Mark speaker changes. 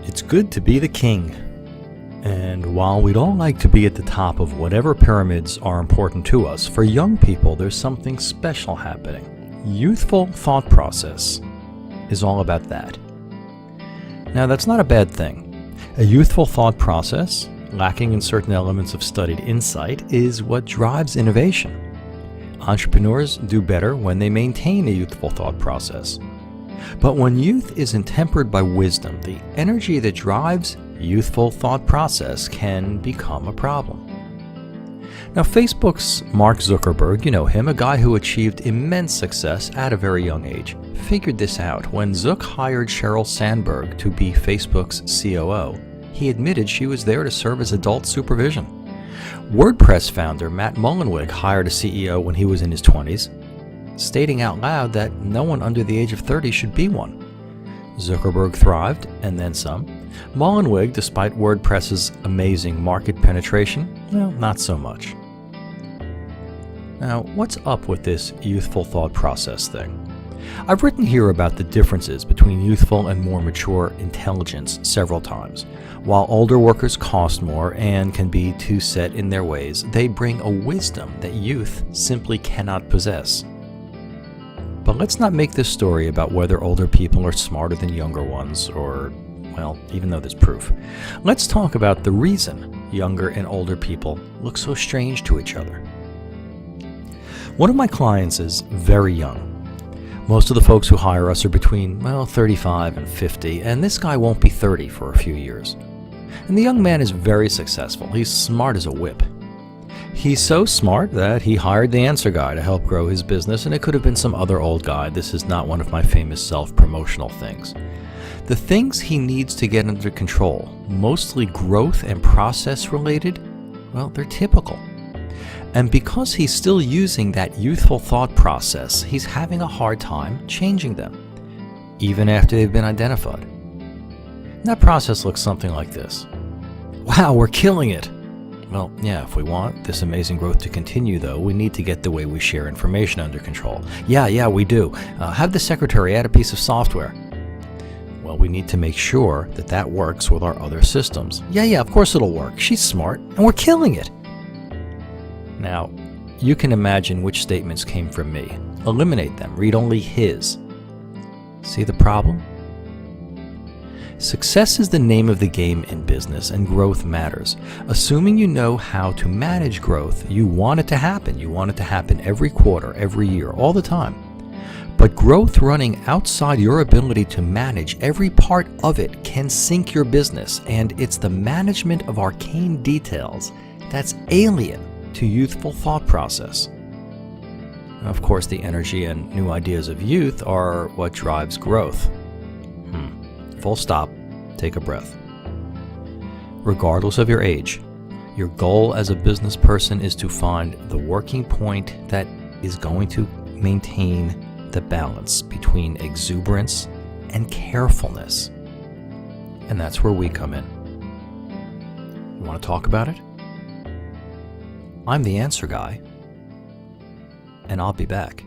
Speaker 1: It's good to be the king. And while we'd all like to be at the top of whatever pyramids are important to us, for young people there's something special happening. Youthful thought process is all about that. Now that's not a bad thing. A youthful thought process, lacking in certain elements of studied insight, is what drives innovation. Entrepreneurs do better when they maintain a youthful thought process. But when youth isn't tempered by wisdom, the energy that drives youthful thought process can become a problem. Now, Facebook's Mark Zuckerberg, you know him, a guy who achieved immense success at a very young age, figured this out when Zuck hired Sheryl Sandberg to be Facebook's COO. He admitted she was there to serve as adult supervision. WordPress founder Matt Mullenweg hired a CEO when he was in his 20s, stating out loud that no one under the age of 30 should be one. Zuckerberg thrived, and then some. Mullenweg, despite WordPress's amazing market penetration, well, not so much. Now, what's up with this youthful thought process thing? I've written here about the differences between youthful and more mature intelligence several times. While older workers cost more and can be too set in their ways, they bring a wisdom that youth simply cannot possess. But let's not make this story about whether older people are smarter than younger ones, or, well, even though there's proof. Let's talk about the reason younger and older people look so strange to each other. One of my clients is very young. Most of the folks who hire us are between, 35 and 50, and this guy won't be 30 for a few years. And the young man is very successful. He's smart as a whip. He's so smart that he hired the answer guy to help grow his business, and it could have been some other old guy. This is not one of my famous self-promotional things. The things he needs to get under control, mostly growth and process related, well, they're typical. And because he's still using that youthful thought process, he's having a hard time changing them, even after they've been identified. And that process looks something like this. Wow, we're killing it! Well, yeah, if we want this amazing growth to continue, though, we need to get the way we share information under control. Yeah, we do. Have the secretary add a piece of software. Well, we need to make sure that that works with our other systems. Yeah, of course it'll work. She's smart, and we're killing it. Now, you can imagine which statements came from me. Eliminate them. Read only his. See the problem? Success is the name of the game in business, and growth matters. Assuming you know how to manage growth, you want it to happen. You want it to happen every quarter, every year, all the time. But growth running outside your ability to manage every part of it can sink your business, and it's the management of arcane details that's alien to youthful thought process. Of course, the energy and new ideas of youth are what drives growth. Full stop. Take a breath. Regardless of your age, your goal as a business person is to find the working point that is going to maintain the balance between exuberance and carefulness. And that's where we come in. You want to talk about it? I'm the answer guy, and I'll be back.